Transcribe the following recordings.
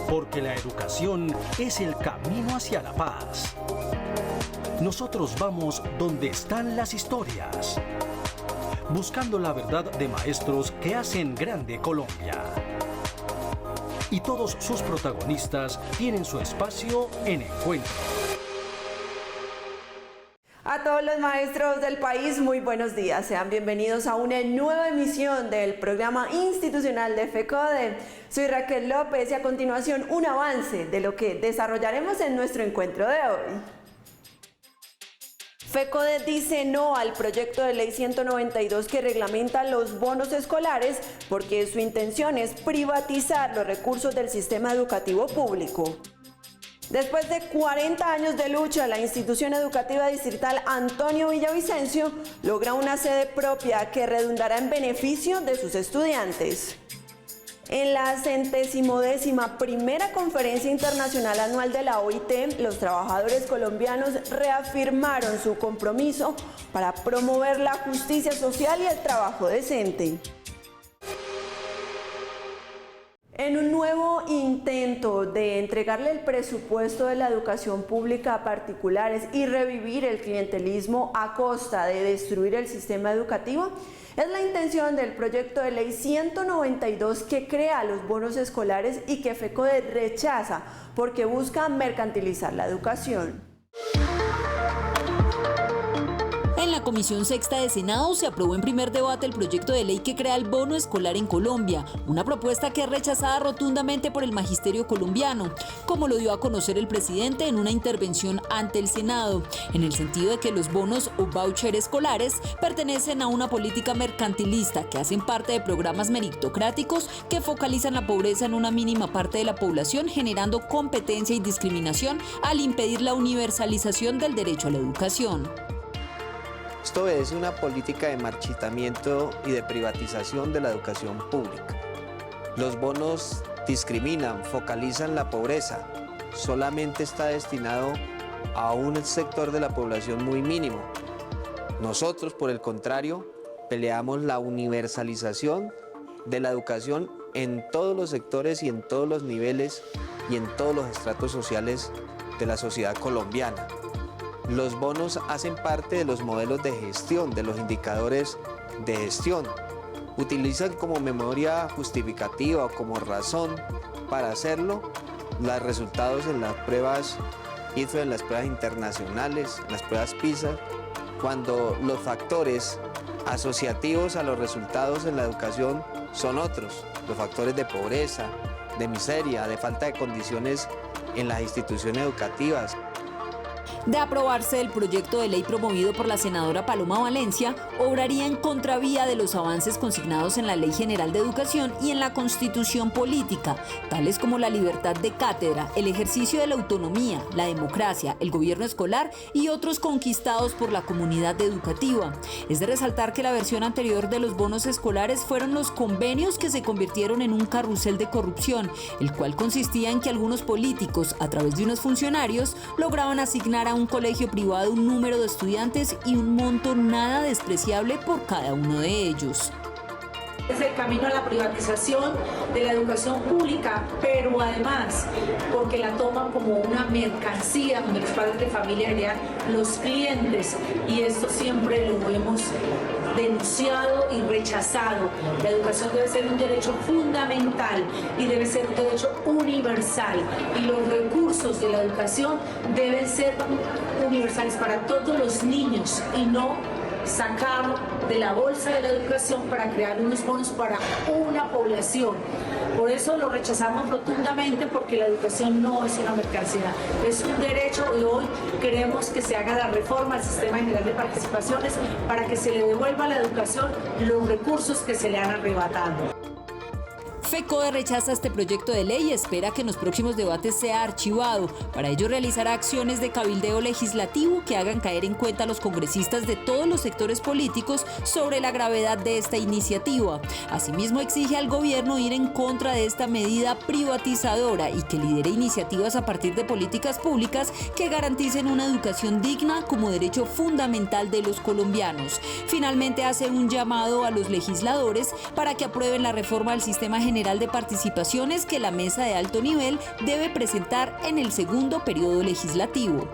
Porque la educación es el camino hacia la paz. Nosotros vamos donde están las historias, buscando la verdad de maestros que hacen grande Colombia. Y todos sus protagonistas tienen su espacio en Encuentro. A todos los maestros del país, muy buenos días. Sean bienvenidos a una nueva emisión del programa institucional de FECODE. Soy Raquel López y a continuación un avance de lo que desarrollaremos en nuestro encuentro de hoy. FECODE dice no al proyecto de ley 192 que reglamenta los bonos escolares porque su intención es privatizar los recursos del sistema educativo público. Después de 40 años de lucha, la institución educativa distrital Antonio Villavicencio logra una sede propia que redundará en beneficio de sus estudiantes. En la 111ª Conferencia Internacional Anual de la OIT, los trabajadores colombianos reafirmaron su compromiso para promover la justicia social y el trabajo decente. En un nuevo intento de entregarle el presupuesto de la educación pública a particulares y revivir el clientelismo a costa de destruir el sistema educativo, es la intención del proyecto de ley 192 que crea los bonos escolares y que FECODE rechaza porque busca mercantilizar la educación. En la Comisión Sexta de Senado se aprobó en primer debate el proyecto de ley que crea el bono escolar en Colombia, una propuesta que es rechazada rotundamente por el magisterio colombiano, como lo dio a conocer el presidente en una intervención ante el Senado, en el sentido de que los bonos o voucher escolares pertenecen a una política mercantilista que hacen parte de programas meritocráticos que focalizan la pobreza en una mínima parte de la población, generando competencia y discriminación al impedir la universalización del derecho a la educación. Esto obedece una política de marchitamiento y de privatización de la educación pública. Los bonos discriminan, focalizan la pobreza. Solamente está destinado a un sector de la población muy mínimo. Nosotros, por el contrario, peleamos la universalización de la educación en todos los sectores y en todos los niveles y en todos los estratos sociales de la sociedad colombiana. Los bonos hacen parte de los modelos de gestión, de los indicadores de gestión. Utilizan como memoria justificativa o como razón para hacerlo los resultados en las pruebas IFE, en las pruebas internacionales, en las pruebas PISA, cuando los factores asociativos a los resultados en la educación son otros, los factores de pobreza, de miseria, de falta de condiciones en las instituciones educativas. De aprobarse el proyecto de ley promovido por la senadora Paloma Valencia, obraría en contravía de los avances consignados en la Ley General de Educación y en la Constitución Política, tales como la libertad de cátedra, el ejercicio de la autonomía, la democracia, el gobierno escolar y otros conquistados por la comunidad educativa. Es de resaltar que la versión anterior de los bonos escolares fueron los convenios que se convirtieron en un carrusel de corrupción, el cual consistía en que algunos políticos, a través de unos funcionarios, lograban asignar a un colegio privado un número de estudiantes y un monto nada despreciable por cada uno de ellos. Es el camino a la privatización de la educación pública, pero además porque la toman como una mercancía donde los padres de familia serían los clientes, y esto siempre lo hemos denunciado y rechazado. La educación debe ser un derecho fundamental y debe ser un derecho universal, y los recursos de la educación deben ser universales para todos los niños y no sacar de la bolsa de la educación para crear unos bonos para una población. Por eso lo rechazamos rotundamente, porque la educación no es una mercancía, es un derecho, y hoy queremos que se haga la reforma al Sistema General de Participaciones para que se le devuelva a la educación los recursos que se le han arrebatado. FECODE rechaza este proyecto de ley y espera que en los próximos debates sea archivado. Para ello realizará acciones de cabildeo legislativo que hagan caer en cuenta a los congresistas de todos los sectores políticos sobre la gravedad de esta iniciativa. Asimismo, exige al gobierno ir en contra de esta medida privatizadora y que lidere iniciativas a partir de políticas públicas que garanticen una educación digna como derecho fundamental de los colombianos. Finalmente, hace un llamado a los legisladores para que aprueben la reforma del Sistema General General de Participaciones que la mesa de alto nivel debe presentar en el segundo periodo legislativo.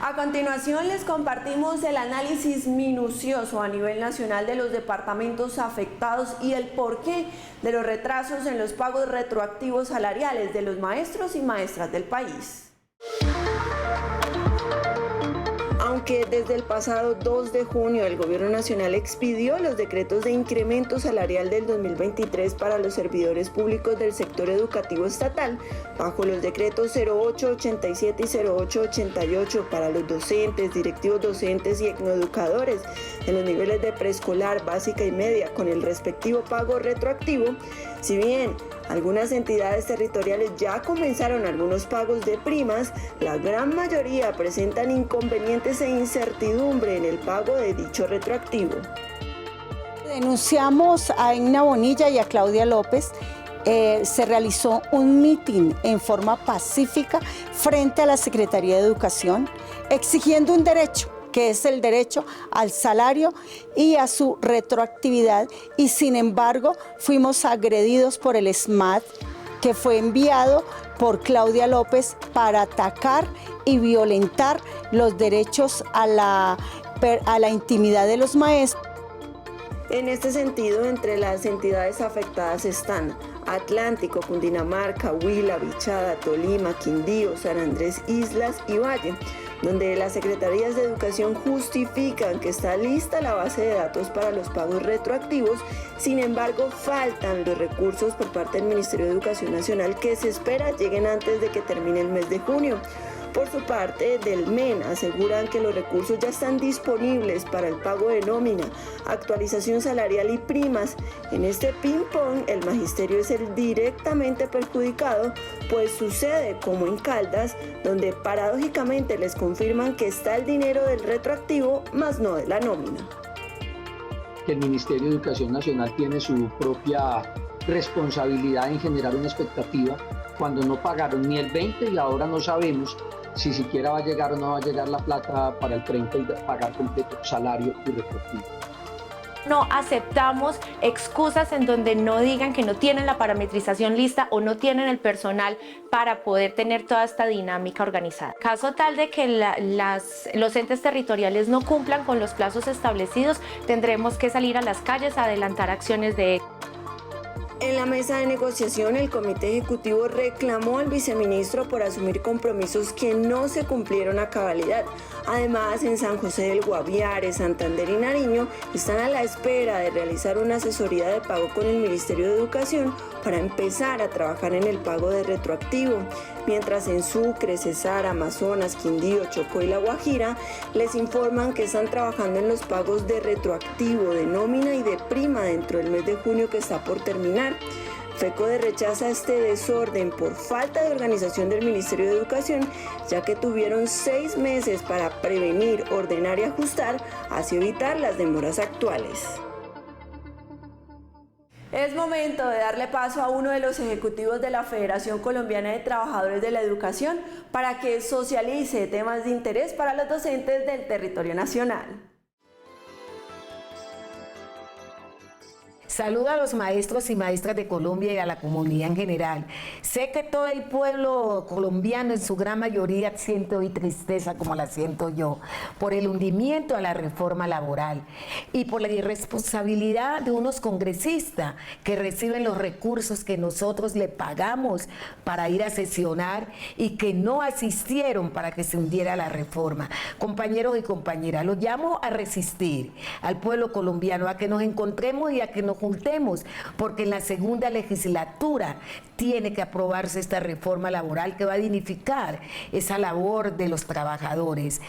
A continuación les compartimos el análisis minucioso a nivel nacional de los departamentos afectados y el porqué de los retrasos en los pagos retroactivos salariales de los maestros y maestras del país. Aunque desde el pasado 2 de junio el Gobierno Nacional expidió los decretos de incremento salarial del 2023 para los servidores públicos del sector educativo estatal, bajo los decretos 0887 y 0888 para los docentes, directivos docentes y etnoeducadores en los niveles de preescolar, básica y media, con el respectivo pago retroactivo, si bien algunas entidades territoriales ya comenzaron algunos pagos de primas, la gran mayoría presentan inconvenientes e incertidumbre en el pago de dicho retroactivo. Denunciamos a Egna Bonilla y a Claudia López. Se realizó un mitin en forma pacífica frente a la Secretaría de Educación, exigiendo un derecho, que es el derecho al salario y a su retroactividad, y sin embargo fuimos agredidos por el SMAT, que fue enviado por Claudia López para atacar y violentar los derechos a la intimidad de los maestros. En este sentido, entre las entidades afectadas están Atlántico, Cundinamarca, Huila, Vichada, Tolima, Quindío, San Andrés, Islas y Valle, donde las secretarías de educación justifican que está lista la base de datos para los pagos retroactivos. Sin embargo, faltan los recursos por parte del Ministerio de Educación Nacional que se espera lleguen antes de que termine el mes de junio. Por su parte, del MEN aseguran que los recursos ya están disponibles para el pago de nómina, actualización salarial y primas. En este ping-pong, el magisterio es el directamente perjudicado, pues sucede como en Caldas, donde paradójicamente les confirman que está el dinero del retroactivo, más no de la nómina. El Ministerio de Educación Nacional tiene su propia responsabilidad en generar una expectativa cuando no pagaron ni el 20 y ahora no sabemos si siquiera va a llegar o no va a llegar la plata para el 30 y pagar completo salario y retroactivo. No aceptamos excusas en donde no digan que no tienen la parametrización lista o no tienen el personal para poder tener toda esta dinámica organizada. Caso tal de que los entes territoriales no cumplan con los plazos establecidos, tendremos que salir a las calles a adelantar acciones de... En la mesa de negociación, el Comité Ejecutivo reclamó al viceministro por asumir compromisos que no se cumplieron a cabalidad. Además, en San José del Guaviare, Santander y Nariño están a la espera de realizar una asesoría de pago con el Ministerio de Educación para empezar a trabajar en el pago de retroactivo. Mientras en Sucre, Cesar, Amazonas, Quindío, Chocó y La Guajira les informan que están trabajando en los pagos de retroactivo, de nómina y de prima dentro del mes de junio que está por terminar. FECODE rechaza este desorden por falta de organización del Ministerio de Educación, ya que tuvieron 6 meses para prevenir, ordenar y ajustar, así evitar las demoras actuales. Es momento de darle paso a uno de los ejecutivos de la Federación Colombiana de Trabajadores de la Educación para que socialice temas de interés para los docentes del territorio nacional. Saludo a los maestros y maestras de Colombia y a la comunidad en general. Sé que todo el pueblo colombiano en su gran mayoría siente hoy tristeza, como la siento yo, por el hundimiento a la reforma laboral y por la irresponsabilidad de unos congresistas que reciben los recursos que nosotros le pagamos para ir a sesionar y que no asistieron para que se hundiera la reforma. Compañeros y compañeras, los llamo a resistir al pueblo colombiano, a que nos encontremos y a que nos juntemos, porque en la segunda legislatura tiene que aprobarse esta reforma laboral que va a dignificar esa labor de los trabajadores.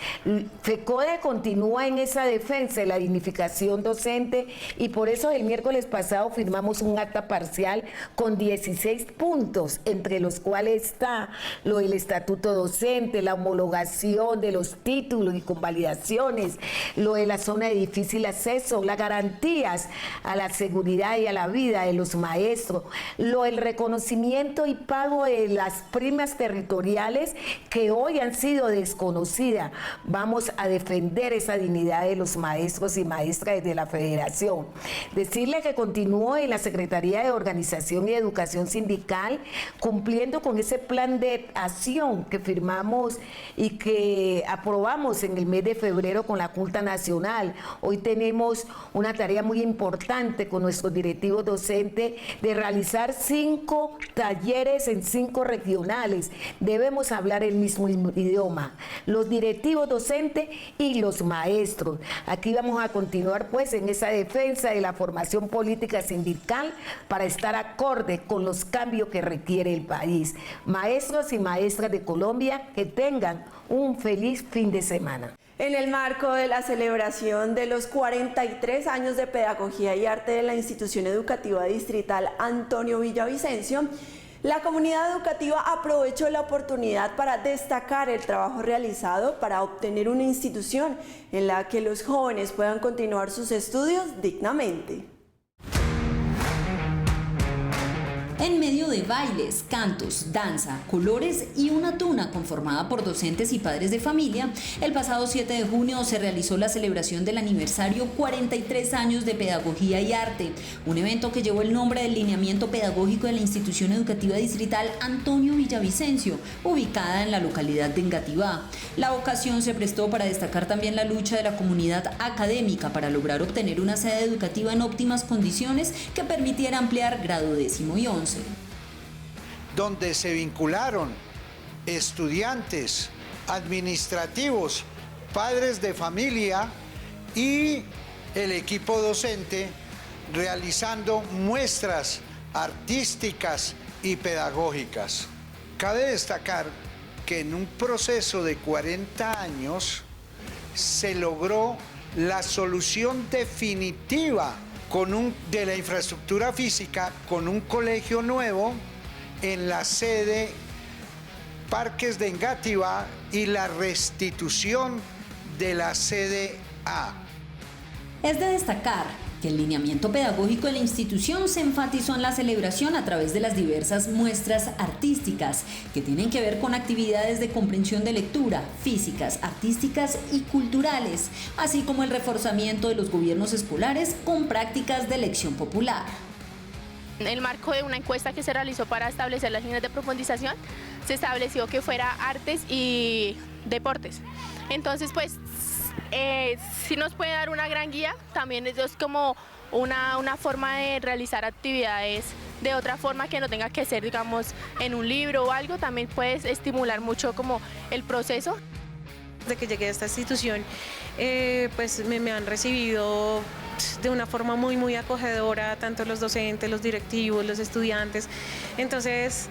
FECODE continúa en esa defensa de la dignificación docente y por eso el miércoles pasado firmamos un acta parcial con 16 puntos, entre los cuales está lo del estatuto docente, la homologación de los títulos y convalidaciones, lo de la zona de difícil acceso, las garantías a la seguridad seguridad y a la vida de los maestros, el reconocimiento y pago de las primas territoriales que hoy han sido desconocidas. Vamos a defender esa dignidad de los maestros y maestras de la Federación. Decirle que continúo en la Secretaría de Organización y Educación Sindical, cumpliendo con ese plan de acción que firmamos y que aprobamos en el mes de febrero con la Junta Nacional. Hoy tenemos una tarea muy importante con nuestros directivos docentes de realizar 5 talleres en 5 regionales. Debemos hablar el mismo idioma, los directivos docentes y los maestros. Aquí vamos a continuar pues en esa defensa de la formación política sindical para estar acorde con los cambios que requiere el país. Maestros y maestras de Colombia, que tengan un feliz fin de semana. En el marco de la celebración de los 43 años de Pedagogía y Arte de la Institución Educativa Distrital Antonio Villavicencio, la comunidad educativa aprovechó la oportunidad para destacar el trabajo realizado para obtener una institución en la que los jóvenes puedan continuar sus estudios dignamente. En medio de bailes, cantos, danza, colores y una tuna conformada por docentes y padres de familia, el pasado 7 de junio se realizó la celebración del aniversario 43 años de Pedagogía y Arte, un evento que llevó el nombre del lineamiento pedagógico de la Institución Educativa Distrital Antonio Villavicencio, ubicada en la localidad de Engativá. La ocasión se prestó para destacar también la lucha de la comunidad académica para lograr obtener una sede educativa en óptimas condiciones que permitiera ampliar grado 10º y 11. Donde se vincularon estudiantes, administrativos, padres de familia y el equipo docente realizando muestras artísticas y pedagógicas. Cabe destacar que en un proceso de 40 años se logró la solución definitiva de la infraestructura física con un colegio nuevo en la sede Parques de Engativá y la restitución de la sede A. Es de destacar que el lineamiento pedagógico de la institución se enfatizó en la celebración a través de las diversas muestras artísticas que tienen que ver con actividades de comprensión de lectura, físicas, artísticas y culturales, así como el reforzamiento de los gobiernos escolares con prácticas de elección popular. En el marco de una encuesta que se realizó para establecer las líneas de profundización, se estableció que fuera artes y deportes. Entonces, pues, sí nos puede dar una gran guía, también es como una forma de realizar actividades de otra forma que no tenga que ser, digamos, en un libro o algo, también puede estimular mucho como el proceso. Desde que llegué a esta institución, pues me han recibido de una forma muy acogedora, tanto los docentes, los directivos, los estudiantes. Entonces,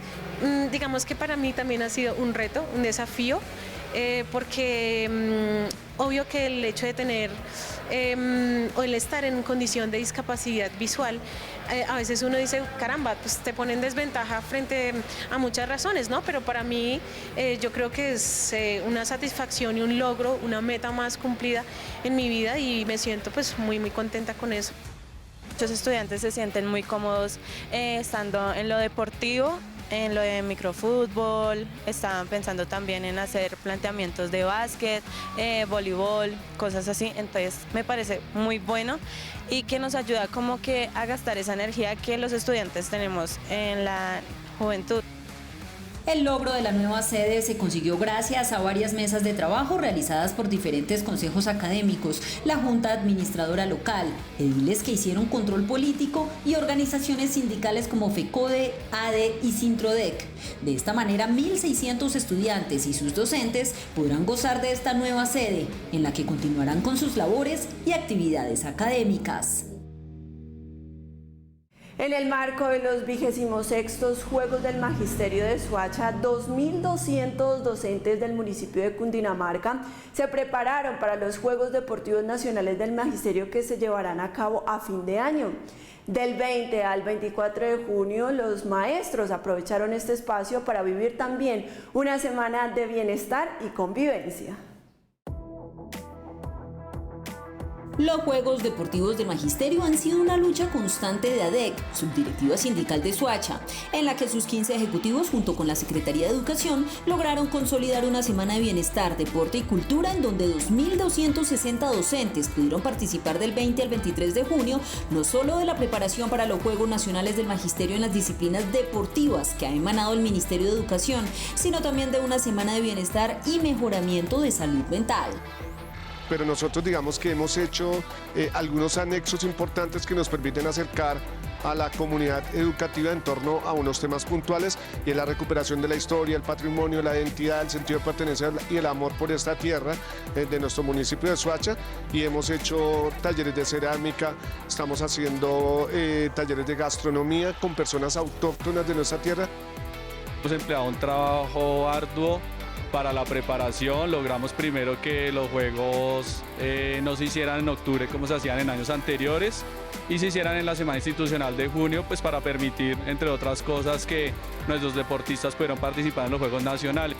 digamos que para mí también ha sido un reto, un desafío, porque obvio que el hecho de tener o el estar en condición de discapacidad visual, a veces uno dice, caramba, pues te pone en desventaja frente a muchas razones, ¿no? Pero para mí yo creo que es una satisfacción y un logro, una meta más cumplida en mi vida y me siento pues muy contenta con eso. Muchos estudiantes se sienten muy cómodos estando en lo deportivo, en lo de microfútbol, estaban pensando también en hacer planteamientos de básquet, voleibol, cosas así, entonces me parece muy bueno y que nos ayuda como que a gastar esa energía que los estudiantes tenemos en la juventud. El logro de la nueva sede se consiguió gracias a varias mesas de trabajo realizadas por diferentes consejos académicos, la Junta Administradora Local, ediles que hicieron control político y organizaciones sindicales como FECODE, ADE y Sintrodec. De esta manera, 1.600 estudiantes y sus docentes podrán gozar de esta nueva sede, en la que continuarán con sus labores y actividades académicas. En el marco de los 26º Juegos del Magisterio de Soacha, 2.200 docentes del municipio de Cundinamarca se prepararon para los Juegos Deportivos Nacionales del Magisterio que se llevarán a cabo a fin de año. Del 20 al 24 de junio, los maestros aprovecharon este espacio para vivir también una semana de bienestar y convivencia. Los Juegos Deportivos del Magisterio han sido una lucha constante de ADEC, subdirectiva sindical de Soacha, en la que sus 15 ejecutivos junto con la Secretaría de Educación lograron consolidar una semana de bienestar, deporte y cultura en donde 2.260 docentes pudieron participar del 20 al 23 de junio, no solo de la preparación para los Juegos Nacionales del Magisterio en las disciplinas deportivas que ha emanado el Ministerio de Educación, sino también de una semana de bienestar y mejoramiento de salud mental. Pero nosotros digamos que hemos hecho algunos anexos importantes que nos permiten acercar a la comunidad educativa en torno a unos temas puntuales y es la recuperación de la historia, el patrimonio, la identidad, el sentido de pertenencia y el amor por esta tierra de nuestro municipio de Soacha, y hemos hecho talleres de cerámica, estamos haciendo talleres de gastronomía con personas autóctonas de nuestra tierra. Hemos empleado un trabajo arduo para la preparación. Logramos primero que los juegos no se hicieran en octubre como se hacían en años anteriores y se hicieran en la semana institucional de junio, pues para permitir, entre otras cosas, que nuestros deportistas pudieran participar en los Juegos Nacionales.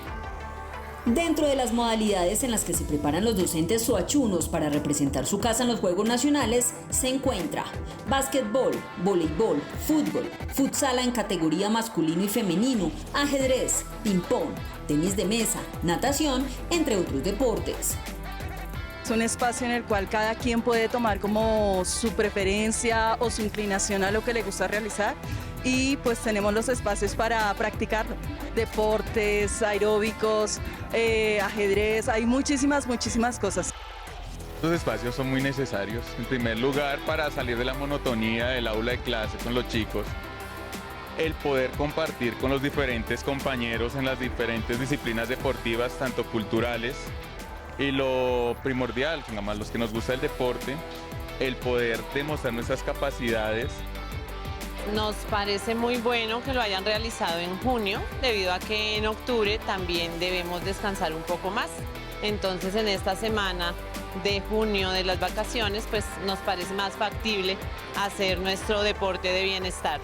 Dentro de las modalidades en las que se preparan los docentes soachunos para representar su casa en los Juegos Nacionales se encuentra básquetbol, voleibol, fútbol, futsal en categoría masculino y femenino, ajedrez, ping-pong, tenis de mesa, natación, entre otros deportes. Es un espacio en el cual cada quien puede tomar como su preferencia o su inclinación a lo que le gusta realizar y pues tenemos los espacios para practicarlo. Deportes, aeróbicos, ajedrez, hay muchísimas cosas. Estos espacios son muy necesarios, en primer lugar para salir de la monotonía del aula de clase con los chicos, el poder compartir con los diferentes compañeros en las diferentes disciplinas deportivas, tanto culturales, y lo primordial, más los que nos gusta el deporte, el poder demostrar nuestras capacidades. Nos parece muy bueno que lo hayan realizado en junio, debido a que en octubre también debemos descansar un poco más. Entonces en esta semana de junio de las vacaciones, pues nos parece más factible hacer nuestro deporte de bienestar.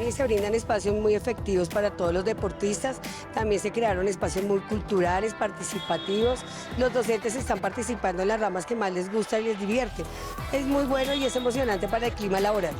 Y se brindan espacios muy efectivos para todos los deportistas, también se crearon espacios muy culturales, participativos, los docentes están participando en las ramas que más les gusta y les divierte. Es muy bueno y es emocionante para el clima laboral.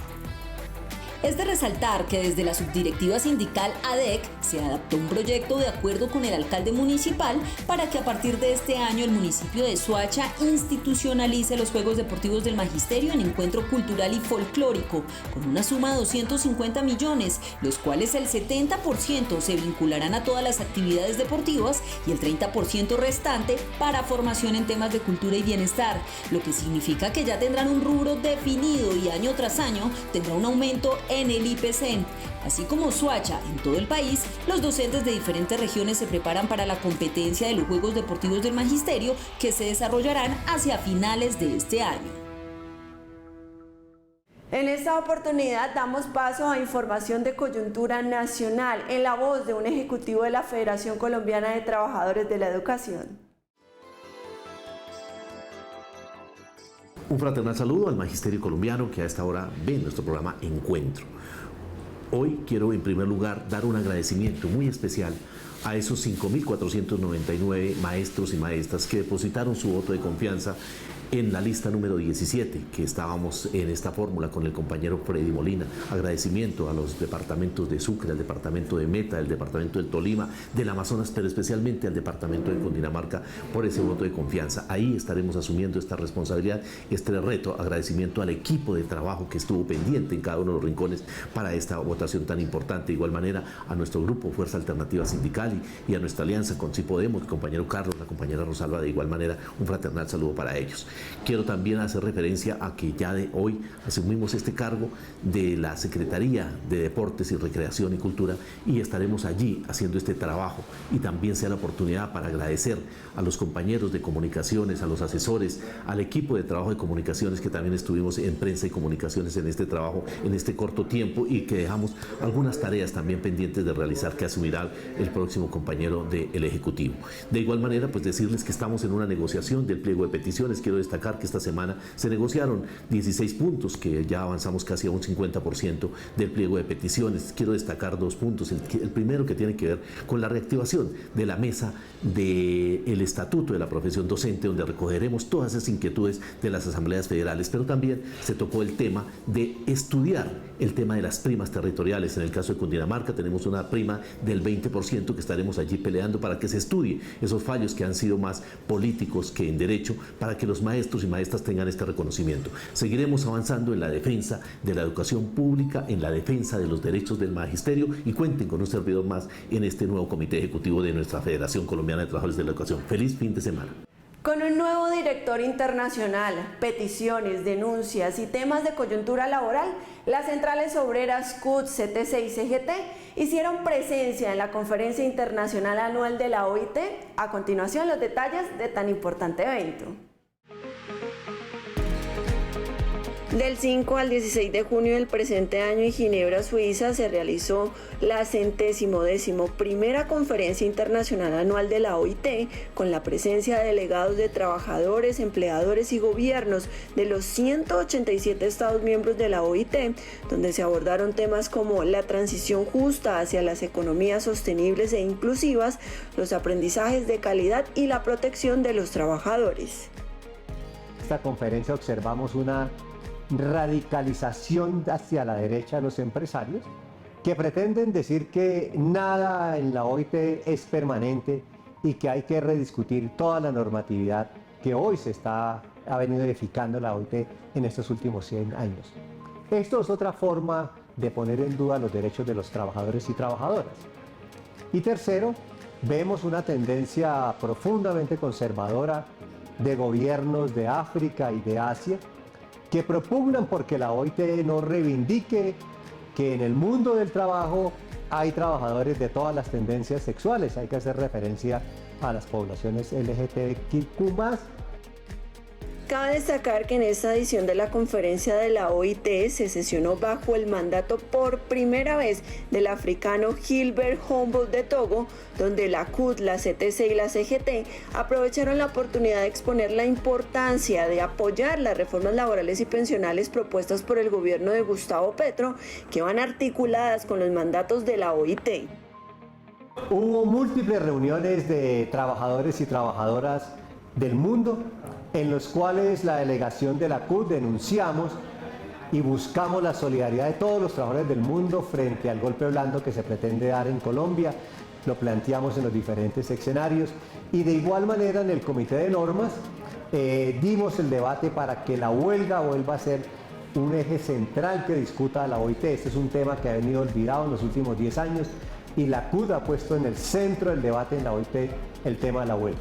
Es de resaltar que desde la subdirectiva sindical ADEC se adaptó un proyecto de acuerdo con el alcalde municipal para que a partir de este año el municipio de Soacha institucionalice los Juegos Deportivos del Magisterio en encuentro cultural y folclórico, con una suma de 250 millones, los cuales el 70% se vincularán a todas las actividades deportivas y el 30% restante para formación en temas de cultura y bienestar, lo que significa que ya tendrán un rubro definido y año tras año tendrá un aumento en el IPC. Así como Soacha, en todo el país, los docentes de diferentes regiones se preparan para la competencia de los Juegos Deportivos del Magisterio que se desarrollarán hacia finales de este año. En esta oportunidad damos paso a información de coyuntura nacional en la voz de un ejecutivo de la Federación Colombiana de Trabajadores de la Educación. Un fraternal saludo al magisterio colombiano que a esta hora ve nuestro programa Encuentro. Hoy quiero en primer lugar dar un agradecimiento muy especial a esos 5.499 maestros y maestras que depositaron su voto de confianza en la lista número 17, que estábamos en esta fórmula con el compañero Freddy Molina. Agradecimiento a los departamentos de Sucre, al departamento de Meta, al departamento del Tolima, del Amazonas, pero especialmente al departamento de Cundinamarca por ese voto de confianza. Ahí estaremos asumiendo esta responsabilidad, este reto. Agradecimiento al equipo de trabajo que estuvo pendiente en cada uno de los rincones para esta votación tan importante. De igual manera a nuestro grupo Fuerza Alternativa Sindical y a nuestra alianza con Si Podemos, el compañero Carlos, la compañera Rosalba. De igual manera un fraternal saludo para ellos. Quiero también hacer referencia a que ya de hoy asumimos este cargo de la Secretaría de Deportes y Recreación y Cultura y estaremos allí haciendo este trabajo, y también sea la oportunidad para agradecer a los compañeros de comunicaciones, a los asesores, al equipo de trabajo de comunicaciones que también estuvimos en prensa y comunicaciones en este trabajo, en este corto tiempo, y que dejamos algunas tareas también pendientes de realizar que asumirá el próximo compañero del Ejecutivo. De igual manera, pues decirles que estamos en una negociación del pliego de peticiones. Quiero destacar que esta semana se negociaron 16 puntos, que ya avanzamos casi a un 50% del pliego de peticiones. Quiero destacar 2 puntos. El primero, que tiene que ver con la reactivación de la mesa del Estatuto de la Profesión Docente, donde recogeremos todas esas inquietudes de las asambleas federales, pero también se tocó el tema de estudiar el tema de las primas territoriales. En el caso de Cundinamarca tenemos una prima del 20% que estaremos allí peleando para que se estudie esos fallos que han sido más políticos que en derecho, para que los maestros y maestras tengan este reconocimiento. Seguiremos avanzando en la defensa de la educación pública, en la defensa de los derechos del magisterio, y cuenten con un servidor más en este nuevo comité ejecutivo de nuestra Federación Colombiana de Trabajadores de la Educación. Feliz fin de semana. Con un nuevo director internacional, peticiones, denuncias y temas de coyuntura laboral, las centrales obreras CUT, CTC y CGT hicieron presencia en la Conferencia Internacional Anual de la OIT. A continuación, los detalles de tan importante evento. Del 5 al 16 de junio del presente año en Ginebra, Suiza, se realizó la 111ª Conferencia Internacional Anual de la OIT, con la presencia de delegados de trabajadores, empleadores y gobiernos de los 187 Estados miembros de la OIT, donde se abordaron temas como la transición justa hacia las economías sostenibles e inclusivas, los aprendizajes de calidad y la protección de los trabajadores. En esta conferencia observamos una radicalización hacia la derecha de los empresarios, que pretenden decir que nada en la OIT es permanente y que hay que rediscutir toda la normatividad que hoy ha venido edificando la OIT en estos últimos 100 años. Esto es otra forma de poner en duda los derechos de los trabajadores y trabajadoras. Y tercero, vemos una tendencia profundamente conservadora de gobiernos de África y de Asia, que propugnan porque la OIT no reivindique que en el mundo del trabajo hay trabajadores de todas las tendencias sexuales. Hay que hacer referencia a las poblaciones LGBTQ+. Cabe destacar que en esta edición de la conferencia de la OIT se sesionó bajo el mandato por primera vez del africano Gilbert Humboldt de Togo, donde la CUT, la CTC y la CGT aprovecharon la oportunidad de exponer la importancia de apoyar las reformas laborales y pensionales propuestas por el gobierno de Gustavo Petro, que van articuladas con los mandatos de la OIT. Hubo múltiples reuniones de trabajadores y trabajadoras del mundo, en los cuales la delegación de la CUT denunciamos y buscamos la solidaridad de todos los trabajadores del mundo frente al golpe blando que se pretende dar en Colombia. Lo planteamos en los diferentes escenarios y de igual manera en el Comité de Normas dimos el debate para que la huelga vuelva a ser un eje central que discuta la OIT. Este es un tema que ha venido olvidado en los últimos 10 años y la CUT ha puesto en el centro del debate en la OIT el tema de la huelga.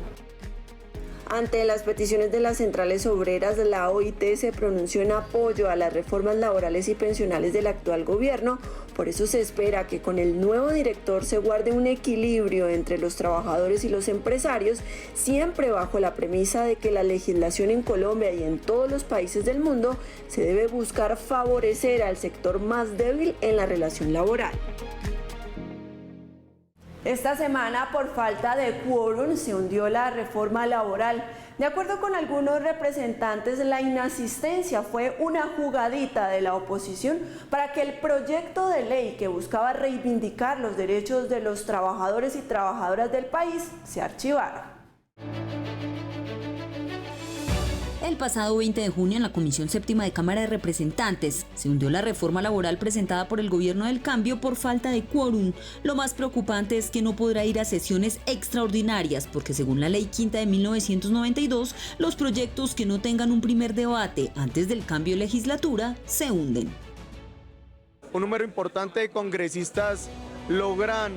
Ante las peticiones de las centrales obreras, la OIT se pronunció en apoyo a las reformas laborales y pensionales del actual gobierno. Por eso se espera que con el nuevo director se guarde un equilibrio entre los trabajadores y los empresarios, siempre bajo la premisa de que la legislación en Colombia y en todos los países del mundo se debe buscar favorecer al sector más débil en la relación laboral. Esta semana, por falta de quórum, se hundió la reforma laboral. De acuerdo con algunos representantes, la inasistencia fue una jugadita de la oposición para que el proyecto de ley que buscaba reivindicar los derechos de los trabajadores y trabajadoras del país se archivara. El pasado 20 de junio en la Comisión Séptima de Cámara de Representantes se hundió la reforma laboral presentada por el Gobierno del Cambio por falta de quórum. Lo más preocupante es que no podrá ir a sesiones extraordinarias porque según la Ley Quinta de 1992, los proyectos que no tengan un primer debate antes del cambio de legislatura se hunden. Un número importante de congresistas logran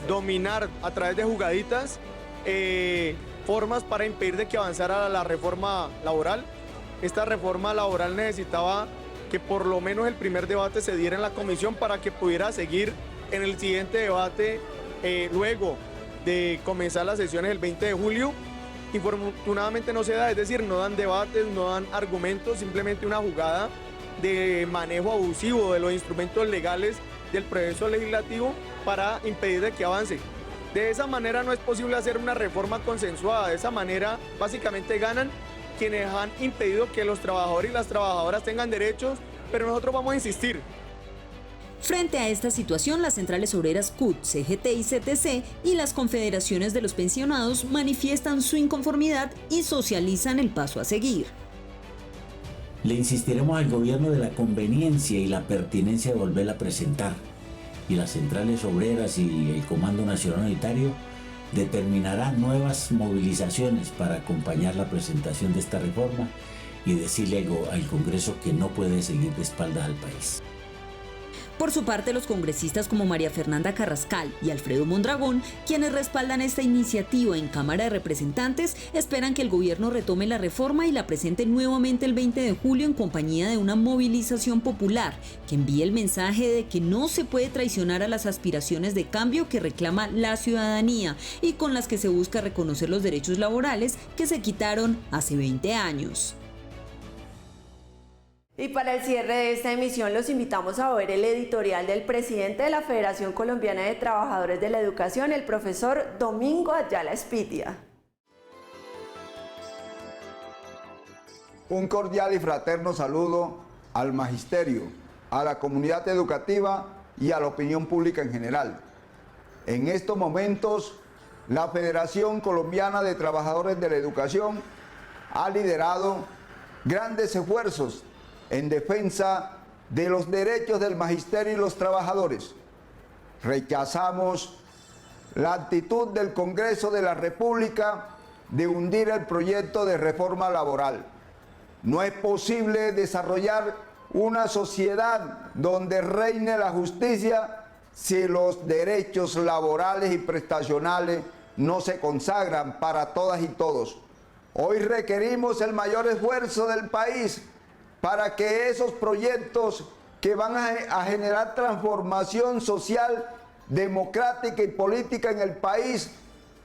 dominar a través de jugaditas formas para impedir de que avanzara la reforma laboral. Esta reforma laboral necesitaba que por lo menos el primer debate se diera en la comisión para que pudiera seguir en el siguiente debate luego de comenzar las sesiones el 20 de julio. Infortunadamente no se da, es decir, no dan debates, no dan argumentos, simplemente una jugada de manejo abusivo de los instrumentos legales del proceso legislativo para impedir de que avance. De esa manera no es posible hacer una reforma consensuada, de esa manera básicamente ganan quienes han impedido que los trabajadores y las trabajadoras tengan derechos, pero nosotros vamos a insistir. Frente a esta situación, las centrales obreras CUT, CGT y CTC y las confederaciones de los pensionados manifiestan su inconformidad y socializan el paso a seguir. Le insistiremos al gobierno de la conveniencia y la pertinencia de volverla a presentar, y las centrales obreras y el Comando Nacional Unitario determinarán nuevas movilizaciones para acompañar la presentación de esta reforma y decirle al Congreso que no puede seguir de espaldas al país. Por su parte, los congresistas como María Fernanda Carrascal y Alfredo Mondragón, quienes respaldan esta iniciativa en Cámara de Representantes, esperan que el gobierno retome la reforma y la presente nuevamente el 20 de julio en compañía de una movilización popular que envíe el mensaje de que no se puede traicionar a las aspiraciones de cambio que reclama la ciudadanía y con las que se busca reconocer los derechos laborales que se quitaron hace 20 años. Y para el cierre de esta emisión los invitamos a ver el editorial del presidente de la Federación Colombiana de Trabajadores de la Educación, el profesor Domingo Ayala Espitia. Un cordial y fraterno saludo al magisterio, a la comunidad educativa y a la opinión pública en general. En estos momentos, la Federación Colombiana de Trabajadores de la Educación ha liderado grandes esfuerzos en defensa de los derechos del magisterio y los trabajadores. Rechazamos la actitud del Congreso de la República de hundir el proyecto de reforma laboral. No es posible desarrollar una sociedad donde reine la justicia si los derechos laborales y prestacionales no se consagran para todas y todos. Hoy requerimos el mayor esfuerzo del país para que esos proyectos que van a generar transformación social, democrática y política en el país,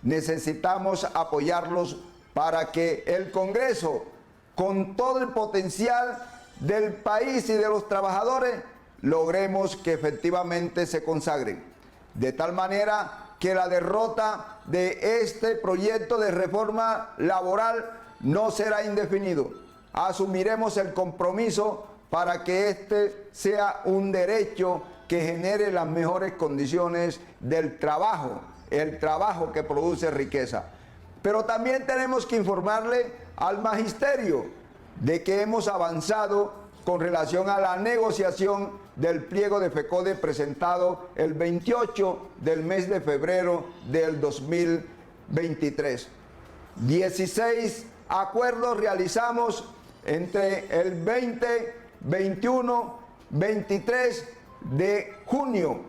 necesitamos apoyarlos para que el Congreso, con todo el potencial del país y de los trabajadores, logremos que efectivamente se consagren. De tal manera que la derrota de este proyecto de reforma laboral no será indefinido. Asumiremos el compromiso para que este sea un derecho que genere las mejores condiciones del trabajo, el trabajo que produce riqueza. Pero también tenemos que informarle al magisterio de que hemos avanzado con relación a la negociación del pliego de FECODE presentado el 28 del mes de febrero del 2023. 16 acuerdos realizamos entre el 20, 21, 23 de junio,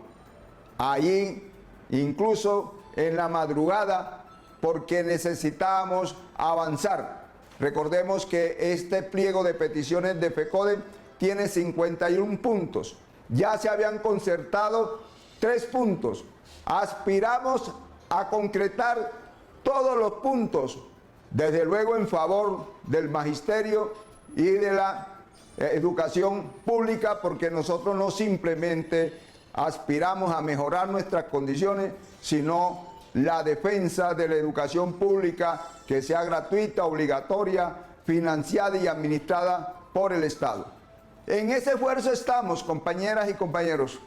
ahí incluso en la madrugada, porque necesitábamos avanzar. Recordemos que este pliego de peticiones de FECODE tiene 51 puntos. Ya se habían concertado 3 puntos. Aspiramos a concretar todos los puntos, desde luego en favor del magisterio y de la educación pública, porque nosotros no simplemente aspiramos a mejorar nuestras condiciones, sino la defensa de la educación pública que sea gratuita, obligatoria, financiada y administrada por el Estado. En ese esfuerzo estamos, compañeras y compañeros.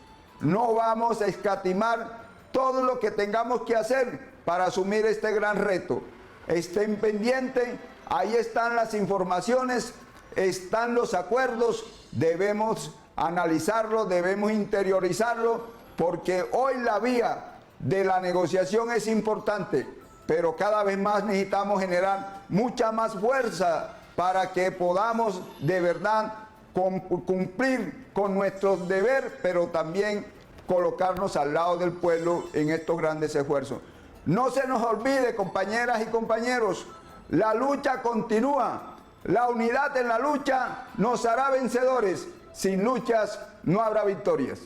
No vamos a escatimar todo lo que tengamos que hacer para asumir este gran reto. Estén pendientes, ahí están las informaciones, están los acuerdos, debemos analizarlo, debemos interiorizarlo, porque hoy la vía de la negociación es importante, pero cada vez más necesitamos generar mucha más fuerza para que podamos de verdad cumplir con nuestro deber, pero también colocarnos al lado del pueblo en estos grandes esfuerzos. No se nos olvide, compañeras y compañeros, la lucha continúa. La unidad en la lucha nos hará vencedores. Sin luchas no habrá victorias.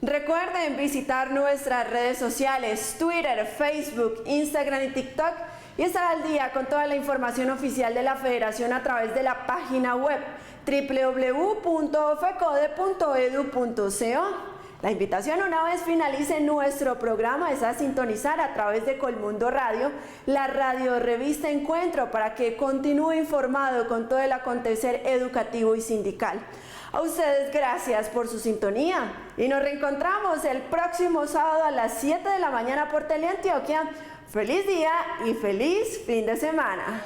Recuerden visitar nuestras redes sociales, Twitter, Facebook, Instagram y TikTok, y estar al día con toda la información oficial de la Federación a través de la página web www.fecode.edu.co. La invitación, una vez finalice nuestro programa, es a sintonizar a través de Colmundo Radio, la radio revista Encuentro, para que continúe informado con todo el acontecer educativo y sindical. A ustedes gracias por su sintonía y nos reencontramos el próximo sábado a las 7 de la mañana por Teleantioquia. Feliz día y feliz fin de semana.